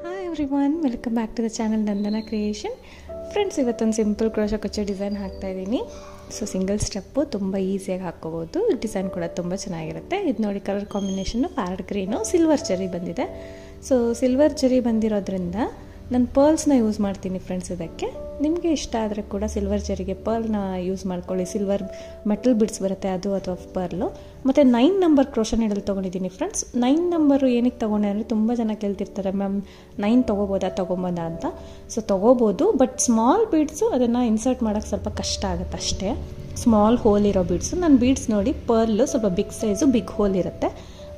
Hi everyone, welcome back to the channel Nandana creation. Friends, ಇವತ್ತೊಂದು simple crochet ಕಚ್ಚೋ design ಹಾಕ್ತಾಯಿದ್ದೀನಿ. So single step ತುಂಬ ಈಸಿಯಾಗಿ ಹಾಕ್ಕೋಬೋದು. ಡಿಸೈನ್ ಕೂಡ ತುಂಬ ಚೆನ್ನಾಗಿರುತ್ತೆ. ಇದು ನೋಡಿ, colour combination parrot green, silver ಜರಿ ಬಂದಿದೆ. ಸೊ ಸಿಲ್ವರ್ ಜರಿ ಬಂದಿರೋದ್ರಿಂದ ನಾನು ಪರ್ಲ್ಸ್ನ ಯೂಸ್ ಮಾಡ್ತೀನಿ ಫ್ರೆಂಡ್ಸ್. ಇದಕ್ಕೆ ನಿಮಗೆ ಇಷ್ಟ ಆದರೆ ಕೂಡ ಸಿಲ್ವರ್ ಜರಿಗೆ ಪರ್ಲ್ನ ಯೂಸ್ ಮಾಡ್ಕೊಳ್ಳಿ. ಸಿಲ್ವರ್ ಮೆಟಲ್ ಬಿಡ್ಸ್ ಬರುತ್ತೆ, ಅದು ಅಥವಾ ಪರ್ಲು. ಮತ್ತು 9 ನಂಬರ್ ಕ್ರೋಶೋ ನೀಡಲ್ ತೊಗೊಂಡಿದ್ದೀನಿ ಫ್ರೆಂಡ್ಸ್. 9 ನಂಬರು ಏನಕ್ಕೆ ತೊಗೊಂಡೆ ಅಂದರೆ, ತುಂಬ ಜನ ಕೇಳ್ತಿರ್ತಾರೆ, ಮ್ಯಾಮ್ 9 ತೊಗೊಬೋದಾ ಅಂತ. ಸೊ ತೊಗೋಬೋದು, ಬಟ್ ಸ್ಮಾಲ್ ಬೀಡ್ಸು ಅದನ್ನು ಇನ್ಸರ್ಟ್ ಮಾಡೋಕ್ಕೆ ಸ್ವಲ್ಪ ಕಷ್ಟ ಆಗುತ್ತೆ ಅಷ್ಟೇ. ಸ್ಮಾಲ್ ಹೋಲ್ ಇರೋ ಬೀಡ್ಸು. ನನ್ನ ಬೀಡ್ಸ್ ನೋಡಿ, ಪರ್ಲು ಸ್ವಲ್ಪ ಬಿಗ್ ಸೈಜು, ಬಿಗ್ ಹೋಲ್ ಇರುತ್ತೆ.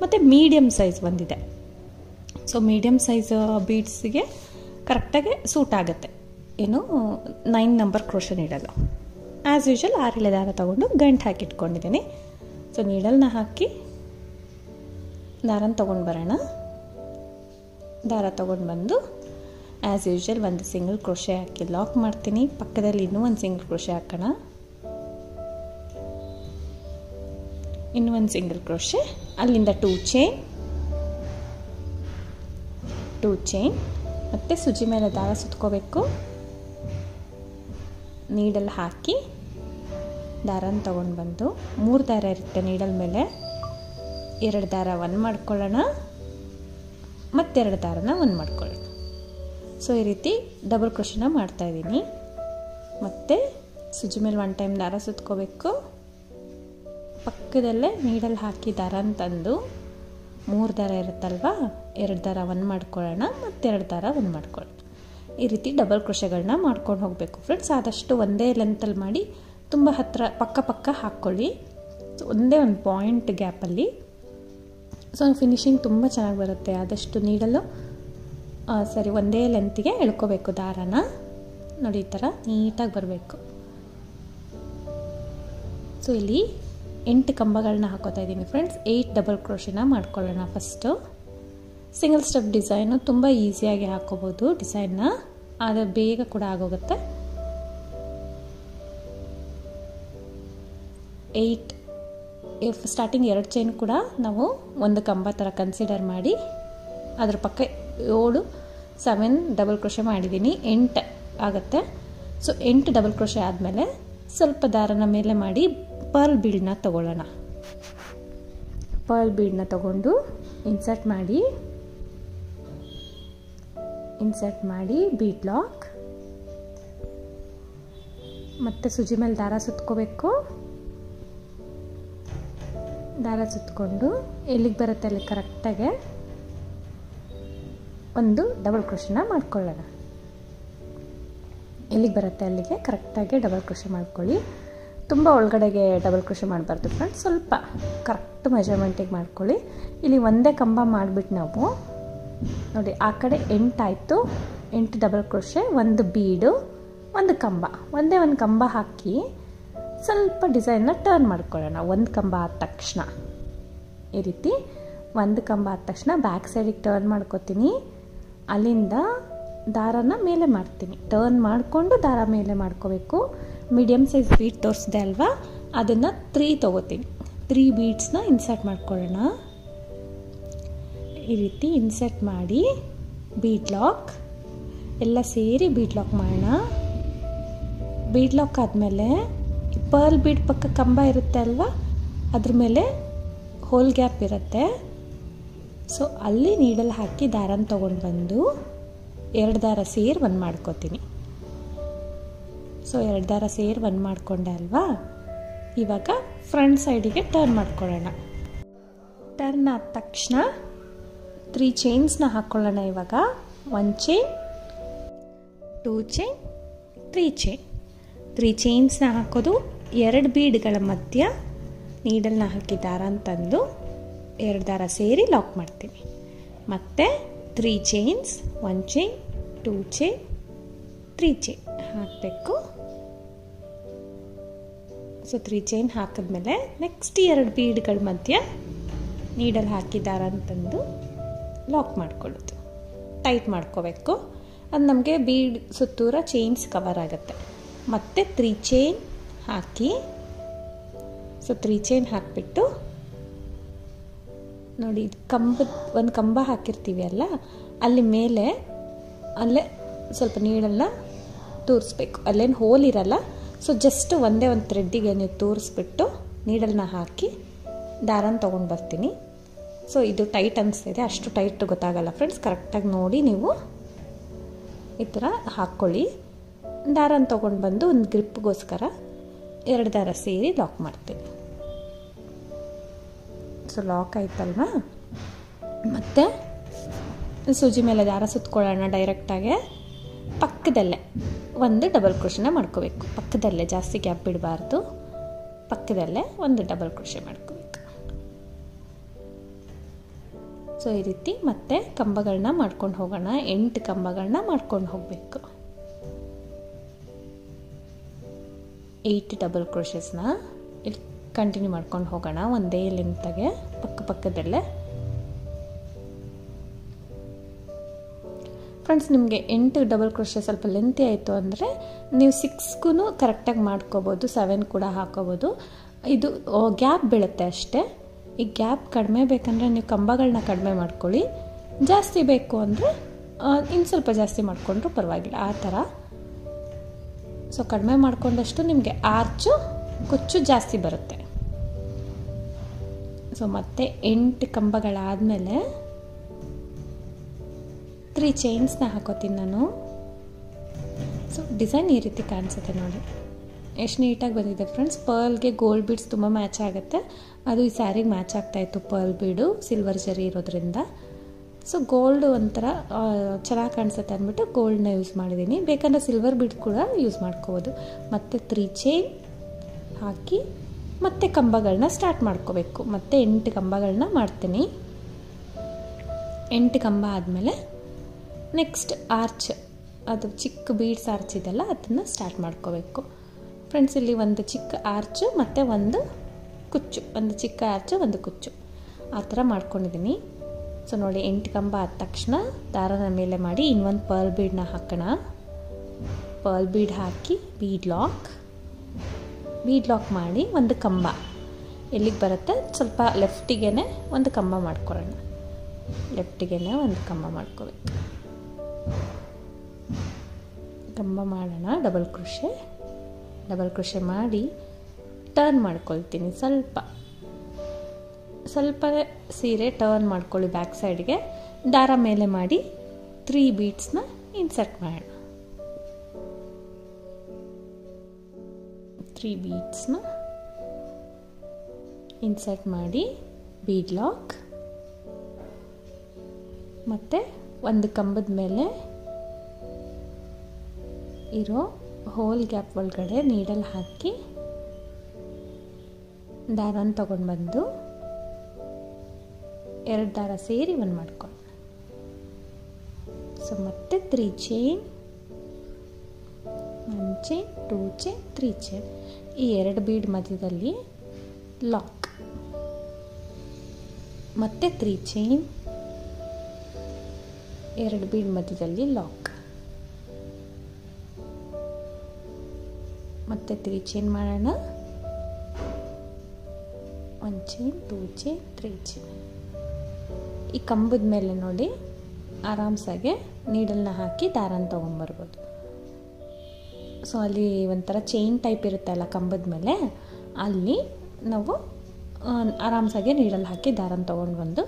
ಮತ್ತು ಮೀಡಿಯಮ್ ಸೈಜ್ ಬಂದಿದೆ. ಸೊ ಮೀಡಿಯಮ್ ಸೈಜ್ ಬೀಡ್ಸಿಗೆ ಕರೆಕ್ಟಾಗಿ ಸೂಟ್ ಆಗುತ್ತೆ. ಏನು 9 ನಂಬರ್ ಕ್ರೋಶೋ ನೀಡಲು ಆ್ಯಸ್ ಯೂಶುವಲ್ 6 ಎಳೆ ದಾರ ತೊಗೊಂಡು ಗಂಟು ಹಾಕಿಟ್ಕೊಂಡಿದ್ದೀನಿ. ಸೊ ನೀಡಲ್ನ ಹಾಕಿ ದಾರನ ತೊಗೊಂಡು ಬರೋಣ. ದಾರ ತೊಗೊಂಡು ಬಂದು ಆ್ಯಸ್ ಯೂಶುವಲ್ ಒಂದು ಸಿಂಗಲ್ ಕ್ರೋಶೆ ಹಾಕಿ ಲಾಕ್ ಮಾಡ್ತೀನಿ. ಪಕ್ಕದಲ್ಲಿ ಇನ್ನೂ ಒಂದು ಸಿಂಗಲ್ ಕ್ರೋಶೆ ಹಾಕೋಣ. ಇನ್ನೂ ಒಂದು ಸಿಂಗಲ್ ಕ್ರೋಶೆ, ಅಲ್ಲಿಂದ 2 ಚೈನ್ ಮತ್ತು ಸುಜಿ ಮೇಲೆ ದಾರ ಸುತ್ಕೋಬೇಕು. ನೀಡಲ್ ಹಾಕಿ ದಾರನ ತೊಗೊಂಡು ಬಂದು 3 ದಾರ ಇರುತ್ತೆ ನೀಡಲ್ ಮೇಲೆ. 2 ದಾರ 1 ಮಾಡ್ಕೊಳ್ಳೋಣ, ಮತ್ತೆರಡು ದಾರನ 1 ಮಾಡ್ಕೊಳ್ಳೋಣ. ಸೊ ಈ ರೀತಿ ಡಬಲ್ ಕ್ರೋಶನ ಮಾಡ್ತಾಯಿದ್ದೀನಿ. ಮತ್ತು ಸುಜಿ ಮೇಲೆ 1 ಟೈಮ್ ದಾರ ಸುತ್ಕೋಬೇಕು. ಪಕ್ಕದಲ್ಲೇ ನೀಡಲ್ ಹಾಕಿ ದಾರನ ತಂದು 3 ದಾರ ಇರುತ್ತಲ್ವ, 2 ದಾರ 1 ಮಾಡ್ಕೊಳ್ಳೋಣ, ಮತ್ತೆರಡು ದಾರ 1 ಮಾಡ್ಕೊಳ್ಳೋಣ. ಈ ರೀತಿ ಡಬಲ್ ಕ್ರೋಶೆಗಳನ್ನ ಮಾಡ್ಕೊಂಡು ಹೋಗಬೇಕು ಫ್ರೆಂಡ್ಸ್. ಆದಷ್ಟು ಒಂದೇ ಲೆಂತಲ್ಲಿ ಮಾಡಿ, ತುಂಬ ಹತ್ತಿರ ಪಕ್ಕ ಹಾಕ್ಕೊಳ್ಳಿ, ಒಂದೇ ಒಂದು ಪಾಯಿಂಟ್ ಗ್ಯಾಪಲ್ಲಿ. ಸೊ ಫಿನಿಶಿಂಗ್ ತುಂಬ ಚೆನ್ನಾಗಿ ಬರುತ್ತೆ. ಆದಷ್ಟು ನೀಡಲು ಒಂದೇ ಲೆಂತಿಗೆ ಎಳ್ಕೋಬೇಕು ದಾರನ. ನೋಡಿ, ಈ ಥರ ನೀಟಾಗಿ ಬರಬೇಕು. ಸೊ ಇಲ್ಲಿ 8 ಕಂಬಗಳನ್ನ ಹಾಕೋತಾ ಇದ್ದೀನಿ ಫ್ರೆಂಡ್ಸ್. 8 ಡಬಲ್ ಕ್ರೋಶೆನ ಮಾಡ್ಕೊಳ್ಳೋಣ ಫಸ್ಟು. ಸಿಂಗಲ್ ಸ್ಟೆಪ್ ಡಿಸೈನು ತುಂಬ ಈಸಿಯಾಗಿ ಹಾಕೋಬೋದು ಡಿಸೈನ್ನ, ಆದರೆ ಬೇಗ ಕೂಡ ಆಗೋಗುತ್ತೆ. 8 ಸ್ಟಾರ್ಟಿಂಗ್ 2 ಚೈನ್ ಕೂಡ ನಾವು ಒಂದು ಕಂಬ ಥರ ಕನ್ಸಿಡರ್ ಮಾಡಿ, ಅದ್ರ ಪಕ್ಕ 7 ಡಬಲ್ ಕ್ರೋಶೆ ಮಾಡಿದ್ದೀನಿ. 8 ಆಗುತ್ತೆ. ಸೊ 8 ಡಬಲ್ ಕ್ರೋಶೆ ಆದಮೇಲೆ ಸ್ವಲ್ಪ ದಾರನ ಮೇಲೆ ಮಾಡಿ ಪರ್ಲ್ ಬೀಡನ್ನ ತಗೊಳ್ಳೋಣ. ಪರ್ಲ್ ಬೀಡನ್ನ ತಗೊಂಡು ಇನ್ಸರ್ಟ್ ಮಾಡಿ ಬೀಡ್ ಲಾಕ್, ಮತ್ತು ಸುಜಿ ಮೇಲೆ ದಾರ ಸುತ್ಕೋಬೇಕು. ದಾರ ಸುತ್ಕೊಂಡು ಎಲ್ಲಿಗೆ ಬರುತ್ತೆ ಅಲ್ಲಿ ಕರೆಕ್ಟಾಗಿ ಒಂದು ಡಬಲ್ ಕ್ರೋಶನ ಮಾಡ್ಕೊಳ್ಳೋಣ. ಎಲ್ಲಿಗೆ ಬರುತ್ತೆ ಅಲ್ಲಿಗೆ ಕರೆಕ್ಟಾಗಿ ಡಬಲ್ ಕ್ರೋಶೆ ಮಾಡ್ಕೊಳ್ಳಿ. ತುಂಬ ಒಳಗಡೆಗೆ ಡಬಲ್ ಕ್ರೋಶೆ ಮಾಡಬಾರ್ದು ಫ್ರೆಂಡ್ಸ್, ಸ್ವಲ್ಪ ಕರೆಕ್ಟ್ ಮೆಜರ್ಮೆಂಟಿಗೆ ಮಾಡ್ಕೊಳ್ಳಿ. ಇಲ್ಲಿ ಒಂದೇ ಕಂಬ ಮಾಡಿಬಿಟ್ಟು ನಾವು ನೋಡಿ, ಆ ಕಡೆ 8 ಆಯಿತು. 8 ಡಬಲ್ ಕ್ರೋಶೆ, ಒಂದು ಬೀಡು, ಒಂದು ಕಂಬ, ಒಂದೇ ಒಂದು ಕಂಬ ಹಾಕಿ ಸ್ವಲ್ಪ ಡಿಸೈನ್ನ ಟರ್ನ್ ಮಾಡ್ಕೊಳ್ಳೋಣ. ಒಂದು ಕಂಬ ಆದ ತಕ್ಷಣ ಈ ರೀತಿ ಒಂದು ಕಂಬ ಆದ ತಕ್ಷಣ ಬ್ಯಾಕ್ ಸೈಡಿಗೆ ಟರ್ನ್ ಮಾಡ್ಕೋತೀನಿ. ಅಲ್ಲಿಂದ ದಾರನ ಮೇಲೆ ಮಾಡ್ತೀನಿ. ಟರ್ನ್ ಮಾಡಿಕೊಂಡು ದಾರ ಮೇಲೆ ಮಾಡ್ಕೋಬೇಕು. ಮೀಡಿಯಮ್ ಸೈಜ್ ಬೀಡ್ ತೋರಿಸಿದೆ ಅಲ್ವಾ, ಅದನ್ನು 3 ತೊಗೋತೀನಿ. 3 ಬೀಡ್ಸ್ನ ಇನ್ಸರ್ಟ್ ಮಾಡ್ಕೊಳ್ಳೋಣ. ಈ ರೀತಿ ಇನ್ಸರ್ಟ್ ಮಾಡಿ ಬೀಡ್ ಲಾಕ್ ಎಲ್ಲ ಸೇರಿ ಬೀಡ್ ಲಾಕ್ ಮಾಡೋಣ. ಬೀಡ್ ಲಾಕ್ ಆದಮೇಲೆ ಪರ್ಲ್ ಬೀಡ್ ಪಕ್ಕ ಕಂಬ ಇರುತ್ತೆ ಅಲ್ವಾ, ಅದ್ರ ಮೇಲೆ ಹೋಲ್ ಗ್ಯಾಪ್ ಇರುತ್ತೆ. ಸೊ ಅಲ್ಲಿ ನೀಡಲ್ ಹಾಕಿ ದಾರನ ತೊಗೊಂಡು ಬಂದು 2 ದಾರ ಸೇರಿ 1 ಮಾಡ್ಕೋತೀನಿ. ಸೊ 2 ದಾರ ಸೇರಿ 1 ಮಾಡಿಕೊಂಡೆ ಅಲ್ವಾ. ಇವಾಗ ಫ್ರಂಟ್ ಸೈಡಿಗೆ ಟರ್ನ್ ಮಾಡ್ಕೊಳ್ಳೋಣ. ಟರ್ನ್ ಆದ ತಕ್ಷಣ 3 ಚೈನ್ಸ್ನ ಹಾಕ್ಕೊಳ್ಳೋಣ. ಇವಾಗ 1 ಚೈನ್, 2 ಚೈನ್, 3 ಚೈನ್. 3 ಚೈನ್ಸ್ನ ಹಾಕೋದು 2 ಬೀಡ್ಗಳ ಮಧ್ಯ ನೀಡಲ್ನ ಹಾಕಿ ದಾರ ತಂದು 2 ದಾರ ಸೇರಿ ಲಾಕ್ ಮಾಡ್ತೀನಿ. ಮತ್ತು 3 ಚೈನ್ಸ್, 1 ಚೈನ್, 2 ಚೈನ್, 3 ಚೈನ್ ಹಾಕಬೇಕು. ಸೊ 3 ಚೈನ್ ಹಾಕಿದ್ಮೇಲೆ ನೆಕ್ಸ್ಟ್ 2 ಬೀಡ್ಗಳ ಮಧ್ಯ ನೀಡಲ್ ಹಾಕಿ ದಾರ ತಂದು ಲಾಕ್ ಮಾಡ್ಕೊಳ್ಳೋದು, ಟೈಟ್ ಮಾಡ್ಕೋಬೇಕು. ಅದು ನಮಗೆ ಬೀಡ್ ಸುತ್ತೂರ ಚೈನ್ಸ್ ಕವರ್ ಆಗುತ್ತೆ. ಮತ್ತು 3 ಚೈನ್ ಹಾಕಿ, ಸೊ 3 ಚೈನ್ ಹಾಕಿಬಿಟ್ಟು ನೋಡಿ, ಒಂದು ಕಂಬ ಹಾಕಿರ್ತೀವಿ ಅಲ್ಲ, ಅಲ್ಲಿ ಮೇಲೆ ಅಲ್ಲೇ ಸ್ವಲ್ಪ ನೀಡಲ್ನ ತೂರಿಸ್ಬೇಕು. ಅಲ್ಲೇನು ಹೋಲ್ ಇರಲ್ಲ. ಸೊ ಜಸ್ಟ್ ಒಂದೇ ಒಂದು ಥ್ರೆಡ್ಡಿಗೆ ನೀವು ತೂರಿಸ್ಬಿಟ್ಟು ನೀಡಲ್ನ ಹಾಕಿ ದಾರನ ತೊಗೊಂಡು ಬರ್ತೀನಿ. ಸೊ ಇದು ಟೈಟ್ ಅನಿಸ್ತಿದೆ, ಅಷ್ಟು ಟೈಟ್ ಗೊತ್ತಾಗಲ್ಲ ಫ್ರೆಂಡ್ಸ್. ಕರೆಕ್ಟಾಗಿ ನೋಡಿ ನೀವು ಈ ಥರ ಹಾಕ್ಕೊಳ್ಳಿ. ದಾರನ ತೊಗೊಂಡು ಬಂದು ಒಂದು ಗ್ರಿಪ್ಗೋಸ್ಕರ 2 ದಾರ ಸೇರಿ ಲಾಕ್ ಮಾಡ್ತೀನಿ. ಸೊ ಲಾಕ್ ಆಯ್ತಲ್ವಾ, ಮತ್ತು ಸೂಜಿ ಮೇಲೆ ದಾರ ಸುತ್ಕೊಳ್ಳೋಣ ಡೈರೆಕ್ಟಾಗೆ. ಪಕ್ಕದಲ್ಲೇ ಒಂದು ಡಬಲ್ ಕ್ರೋಶೆನ ಮಾಡ್ಕೋಬೇಕು. ಪಕ್ಕದಲ್ಲೇ, ಜಾಸ್ತಿ ಗ್ಯಾಪ್ ಬಿಡಬಾರ್ದು. ಪಕ್ಕದಲ್ಲೇ ಒಂದು ಡಬಲ್ ಕ್ರೋಶೆ ಮಾಡ್ಕೋಬೇಕು. ಸೊ ಈ ರೀತಿ ಮತ್ತೆ ಕಂಬಗಳನ್ನ ಮಾಡ್ಕೊಂಡು ಹೋಗೋಣ. 8 ಕಂಬಗಳನ್ನ ಮಾಡ್ಕೊಂಡು ಹೋಗಬೇಕು. 8 ಡಬಲ್ ಕ್ರೋಶೆಸ್ನ ಇಲ್ಲಿ ಕಂಟಿನ್ಯೂ ಮಾಡ್ಕೊಂಡು ಹೋಗೋಣ ಒಂದೇ ಲೆಂತ್ಗೆ, ಪಕ್ಕದಲ್ಲೇ. ಫ್ರೆಂಡ್ಸ್, ನಿಮಗೆ 8 ಡಬಲ್ ಕ್ರೋಶೆ ಸ್ವಲ್ಪ ಲೆಂತಿ ಆಯಿತು ಅಂದರೆ ನೀವು 6ಗೂ ಕರೆಕ್ಟಾಗಿ ಮಾಡ್ಕೋಬೋದು, 7 ಕೂಡ ಹಾಕೋಬೋದು. ಇದು ಗ್ಯಾಪ್ ಬೀಳುತ್ತೆ ಅಷ್ಟೇ. ಈ ಗ್ಯಾಪ್ ಕಡಿಮೆ ಬೇಕಂದರೆ ನೀವು ಕಂಬಗಳನ್ನ ಕಡಿಮೆ ಮಾಡ್ಕೊಳ್ಳಿ, ಜಾಸ್ತಿ ಬೇಕು ಅಂದರೆ ಇನ್ನು ಸ್ವಲ್ಪ ಜಾಸ್ತಿ ಮಾಡಿಕೊಂಡ್ರೂ ಪರವಾಗಿಲ್ಲ, ಆ ಥರ. ಸೊ ಕಡಿಮೆ ಮಾಡಿಕೊಂಡಷ್ಟು ನಿಮಗೆ ಆರ್ಚು ಕುಚ್ಚು ಜಾಸ್ತಿ ಬರುತ್ತೆ. ಸೊ ಮತ್ತೆ 8 ಕಂಬಗಳಾದಮೇಲೆ 3 ಚೈನ್ಸ್ನ ಹಾಕೋತೀನಿ ನಾನು. ಸೊ ಡಿಸೈನ್ ಈ ರೀತಿ ಕಾಣಿಸುತ್ತೆ ನೋಡಿ, ಎಷ್ಟು ನೀಟಾಗಿ ಬಂದಿದೆ ಫ್ರೆಂಡ್ಸ್. ಪರ್ಲ್ಗೆ ಗೋಲ್ಡ್ ಬೀಡ್ಸ್ ತುಂಬ ಮ್ಯಾಚ್ ಆಗುತ್ತೆ. ಅದು ಈ ಸ್ಯಾರಿಗೆ ಮ್ಯಾಚ್ ಆಗ್ತಾಯಿತ್ತು, ಪರ್ಲ್ ಬೀಡು ಸಿಲ್ವರ್ ಜರಿ ಇರೋದ್ರಿಂದ. ಸೊ ಗೋಲ್ಡ್ ಒಂಥರ ಚೆನ್ನಾಗಿ ಕಾಣಿಸುತ್ತೆ ಅಂದ್ಬಿಟ್ಟು ಗೋಲ್ಡ್ನ ಯೂಸ್ ಮಾಡಿದ್ದೀನಿ. ಬೇಕಂದರೆ ಸಿಲ್ವರ್ ಬೀಡ್ ಕೂಡ ಯೂಸ್ ಮಾಡ್ಕೋಬೋದು. ಮತ್ತು 3 ಚೈನ್ ಹಾಕಿ ಮತ್ತೆ ಕಂಬಗಳನ್ನ ಸ್ಟಾರ್ಟ್ ಮಾಡ್ಕೋಬೇಕು. ಮತ್ತೆ 8 ಕಂಬಗಳನ್ನ ಮಾಡ್ತೀನಿ. 8 ಕಂಬ ಆದಮೇಲೆ ನೆಕ್ಸ್ಟ್ ಆರ್ಚ್, ಅದು ಚಿಕ್ಕ ಬೀಡ್ಸ್ ಆರ್ಚ್ ಇದೆಲ್ಲ ಅದನ್ನು ಸ್ಟಾರ್ಟ್ ಮಾಡ್ಕೋಬೇಕು. ಫ್ರೆಂಡ್ಸ್, ಇಲ್ಲಿ ಒಂದು ಚಿಕ್ಕ ಆರ್ಚು ಮತ್ತು ಒಂದು ಕುಚ್ಚು, ಒಂದು ಚಿಕ್ಕ ಆರ್ಚು ಒಂದು ಕುಚ್ಚು, ಆ ಥರ ಮಾಡ್ಕೊಂಡಿದ್ದೀನಿ. ಸೊ ನೋಡಿ, 8 ಕಂಬ ಆದ ತಕ್ಷಣ ದಾರನ ಮೇಲೆ ಮಾಡಿ ಇನ್ನೊಂದು ಪರ್ಲ್ ಬೀಡನ್ನ ಹಾಕೋಣ. ಪರ್ಲ್ ಬೀಡ್ ಹಾಕಿ ಬೀಡ್ ಲಾಕ್ ಮಾಡಿ ಒಂದು ಕಂಬ ಎಲ್ಲಿಗೆ ಬರುತ್ತೆ ಸ್ವಲ್ಪ ಲೆಫ್ಟಿಗೆ ಒಂದು ಕಂಬ ಮಾಡ್ಕೊಳ್ಳೋಣ. ಲೆಫ್ಟಿಗೆ ಒಂದು ಕಂಬ ಮಾಡ್ಕೋಬೇಕು. ಕಂಬ ಮಾಡೋಣ. ಡಬಲ್ ಕ್ರೋಶೆ ಮಾಡಿ ಟರ್ನ್ ಮಾಡ್ಕೊಳ್ತೀನಿ. ಸ್ವಲ್ಪ ಸೀರೆ ಟರ್ನ್ ಮಾಡ್ಕೊಳ್ಳಿ ಬ್ಯಾಕ್ ಸೈಡ್ಗೆ. ದಾರ ಮೇಲೆ ಮಾಡಿ 3 ಬೀಡ್ಸ್ನ ಇನ್ಸರ್ಟ್ ಮಾಡೋಣ. 3 ಬೀಡ್ಸ್ನ ಇನ್ಸರ್ಟ್ ಮಾಡಿ ಬೀಡ್ ಲಾಕ್, ಮತ್ತು ಒಂದು ಕಂಬದ ಮೇಲೆ ಇರೋ ಹೋಲ್ ಗ್ಯಾಪ್ ಒಳಗಡೆ ನೀಡಲ್ ಹಾಕಿ ದಾರನ ತಗೊಂಡು ಬಂದು 2 ದಾರ ಸೇರಿ ಒಂದು ಮಾಡ್ಕೊಳ್ಳೋಣ. ಸೊ ಮತ್ತೆ 3 ಚೈನ್, 1 ಚೈನ್, 2 ಚೈನ್, 3 ಚೈನ್, ಈ 2 ಬೀಡ್ ಮಧ್ಯದಲ್ಲಿ ಲಾಕ್, ಮತ್ತೆ 3 ಚೈನ್, 2 ಬೀಡ್ ಮಧ್ಯದಲ್ಲಿ ಲಾಕ್, ಮತ್ತೆ 3 ಚೈನ್ ಮಾಡೋಣ. 1 ಚೈನ್, 2 ಚೈನ್, 3 ಚೈನ್. ಈ ಕಂಬದ ಮೇಲೆ ನೋಡಿ ಆರಾಮ್ಸಾಗೆ ನೀಡಲ್ನ ಹಾಕಿ ದಾರನ ತೊಗೊಂಬರ್ಬೋದು. ಸೊ ಅಲ್ಲಿ ಒಂಥರ ಚೈನ್ ಟೈಪ್ ಇರುತ್ತಲ್ಲ ಕಂಬದ ಮೇಲೆ, ಅಲ್ಲಿ ನಾವು ಆರಾಮ್ಸಾಗೆ ನೀಡಲ್ ಹಾಕಿ ದಾರನ ತೊಗೊಂಡು ಬಂದು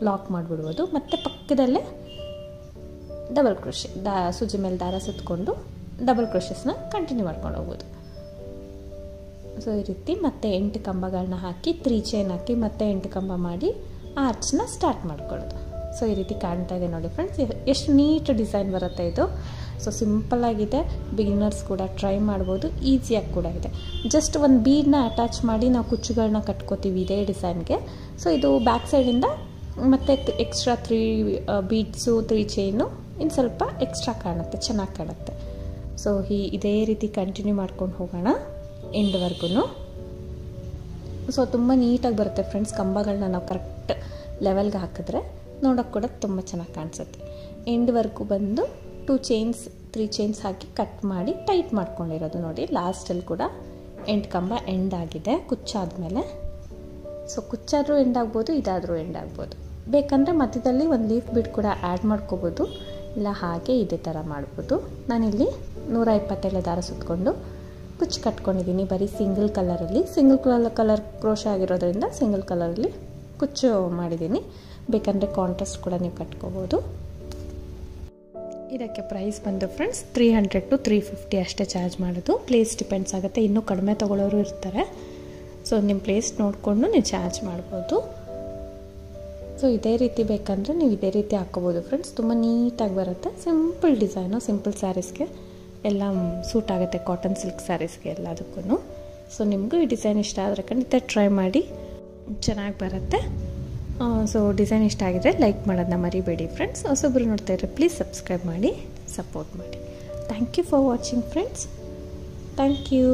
ಲಾಕ್ ಮಾಡಿಬಿಡ್ಬೋದು. ಮತ್ತು ಪಕ್ಕದಲ್ಲೇ ಡಬಲ್ ಕ್ರೋಶೆ, ಸೂಜಿ ಮೇಲೆ ದಾರ ಸುತ್ತಕೊಂಡು ಡಬಲ್ ಕ್ರೋಶಸ್ನ ಕಂಟಿನ್ಯೂ ಮಾಡ್ಕೊಂಡು ಹೋಗ್ಬೋದು. ಸೊ ಈ ರೀತಿ ಮತ್ತೆ 8 ಕಂಬಗಳನ್ನ ಹಾಕಿ 3 ಚೈನ್ ಹಾಕಿ ಮತ್ತೆ 8 ಕಂಬ ಮಾಡಿ ಆರ್ಚ್ನ ಸ್ಟಾರ್ಟ್ ಮಾಡ್ಕೊಳ್ಳೋದು. ಸೊ ಈ ರೀತಿ ಕಾಣ್ತಾ ಇದೆ ನೋಡಿ ಫ್ರೆಂಡ್ಸ್, ಎಷ್ಟು ನೀಟ್ ಡಿಸೈನ್ ಬರುತ್ತೆ ಇದು. ಸೊ ಸಿಂಪಲ್ಲಾಗಿದೆ, ಬಿಗಿನರ್ಸ್ ಕೂಡ ಟ್ರೈ ಮಾಡ್ಬೋದು, ಈಸಿಯಾಗಿ ಕೂಡ ಇದೆ. ಜಸ್ಟ್ ಒಂದು ಬೀಡನ್ನ ಅಟ್ಯಾಚ್ ಮಾಡಿ ನಾವು ಕುಚ್ಚುಗಳನ್ನ ಕಟ್ಕೋತೀವಿ ಇದೇ ಡಿಸೈನ್ಗೆ. ಸೊ ಇದು ಬ್ಯಾಕ್ ಸೈಡಿಂದ ಮತ್ತು ಎಕ್ಸ್ಟ್ರಾ 3 ಬೀಡ್ಸು 3 ಚೈನು ಇನ್ನು ಸ್ವಲ್ಪ ಎಕ್ಸ್ಟ್ರಾ ಕಾಣುತ್ತೆ, ಚೆನ್ನಾಗಿ ಕಾಣುತ್ತೆ. ಸೊ ಇದೇ ರೀತಿ ಕಂಟಿನ್ಯೂ ಮಾಡ್ಕೊಂಡು ಹೋಗೋಣ ಎಂಡ್ವರೆಗೂ. ಸೊ ತುಂಬ ನೀಟಾಗಿ ಬರುತ್ತೆ ಫ್ರೆಂಡ್ಸ್. ಕಂಬಗಳನ್ನ ನಾವು ಕರೆಕ್ಟ್ ಲೆವೆಲ್ಗೆ ಹಾಕಿದ್ರೆ ನೋಡೋಕ್ಕೆ ಕೂಡ ತುಂಬ ಚೆನ್ನಾಗಿ ಕಾಣಿಸುತ್ತೆ. ಎಂಡ್ವರೆಗೂ ಬಂದು 2 ಚೈನ್ಸ್ 3 ಚೈನ್ಸ್ ಹಾಕಿ ಕಟ್ ಮಾಡಿ ಟೈಟ್ ಮಾಡ್ಕೊಂಡಿರೋದು ನೋಡಿ. ಲಾಸ್ಟಲ್ಲಿ ಕೂಡ 8 ಕಂಬ ಎಂಡ್ ಆಗಿದೆ ಕುಚ್ಚಾದಮೇಲೆ. ಸೊ ಕುಚ್ಚಾದರೂ ಎಂಡ್ ಆಗ್ಬೋದು, ಇದಾದರೂ ಎಂಡ್ ಆಗ್ಬೋದು. ಬೇಕಂದರೆ ಮಧ್ಯದಲ್ಲಿ ಒಂದು ಲೀಫ್ ಬೀಡ್ ಕೂಡ ಆ್ಯಡ್ ಮಾಡ್ಕೋಬೋದು. ಇಲ್ಲ ಹಾಗೆ ಇದೇ ಥರ ಮಾಡ್ಬೋದು. ನಾನಿಲ್ಲಿ 120 ದಾರ ಸುತ್ತಕೊಂಡು ಕುಚ್ಚು ಕಟ್ಕೊಂಡಿದ್ದೀನಿ. ಬರೀ ಸಿಂಗಲ್ ಕಲರಲ್ಲಿ, ಸಿಂಗಲ್ ಕಲರ್ ಕ್ರೋಶ ಆಗಿರೋದ್ರಿಂದ ಸಿಂಗಲ್ ಕಲರಲ್ಲಿ ಕುಚ್ಚು ಮಾಡಿದ್ದೀನಿ. ಬೇಕಂದರೆ ಕಾಂಟ್ರಾಸ್ಟ್ ಕೂಡ ನೀವು ಕಟ್ಕೋಬೋದು. ಇದಕ್ಕೆ ಪ್ರೈಸ್ ಬಂದು ಫ್ರೆಂಡ್ಸ್ 300 to 350 ಅಷ್ಟೇ ಚಾರ್ಜ್ ಮಾಡೋದು. ಪ್ಲೇಸ್ ಡಿಪೆಂಡ್ಸ್ ಆಗುತ್ತೆ, ಇನ್ನೂ ಕಡಿಮೆ ತೊಗೊಳ್ಳೋರು ಇರ್ತಾರೆ. ಸೊ ನಿಮ್ಮ ಪ್ಲೇಸ್ ನೋಡಿಕೊಂಡು ನೀವು ಚಾರ್ಜ್ ಮಾಡ್ಬೋದು. ಸೊ ಇದೇ ರೀತಿ ಬೇಕಂದರೆ ನೀವು ಇದೇ ರೀತಿ ಹಾಕ್ಕೋಬೋದು ಫ್ರೆಂಡ್ಸ್. ತುಂಬ ನೀಟಾಗಿ ಬರುತ್ತೆ. ಸಿಂಪಲ್ ಡಿಸೈನು, ಸಿಂಪಲ್ ಸ್ಯಾರೀಸ್ಗೆ ಎಲ್ಲ ಸೂಟ್ ಆಗುತ್ತೆ, ಕಾಟನ್ ಸಿಲ್ಕ್ ಸ್ಯಾರೀಸ್ಗೆ ಎಲ್ಲದಕ್ಕೂ. ಸೊ ನಿಮಗೂ ಈ ಡಿಸೈನ್ ಇಷ್ಟ ಆದರೆ ಖಂಡಿತ ಟ್ರೈ ಮಾಡಿ, ಚೆನ್ನಾಗಿ ಬರುತ್ತೆ. ಸೊ ಡಿಸೈನ್ ಇಷ್ಟ ಆಗಿದ್ರೆ ಲೈಕ್ ಮಾಡೋದನ್ನ ಮರಿಬೇಡಿ ಫ್ರೆಂಡ್ಸ್. ಹೊಸೊಬ್ಬರು ನೋಡ್ತಾ ಇದ್ರೆ ಪ್ಲೀಸ್ ಸಬ್ಸ್ಕ್ರೈಬ್ ಮಾಡಿ ಸಪೋರ್ಟ್ ಮಾಡಿ. Thank you for watching friends. Thank you.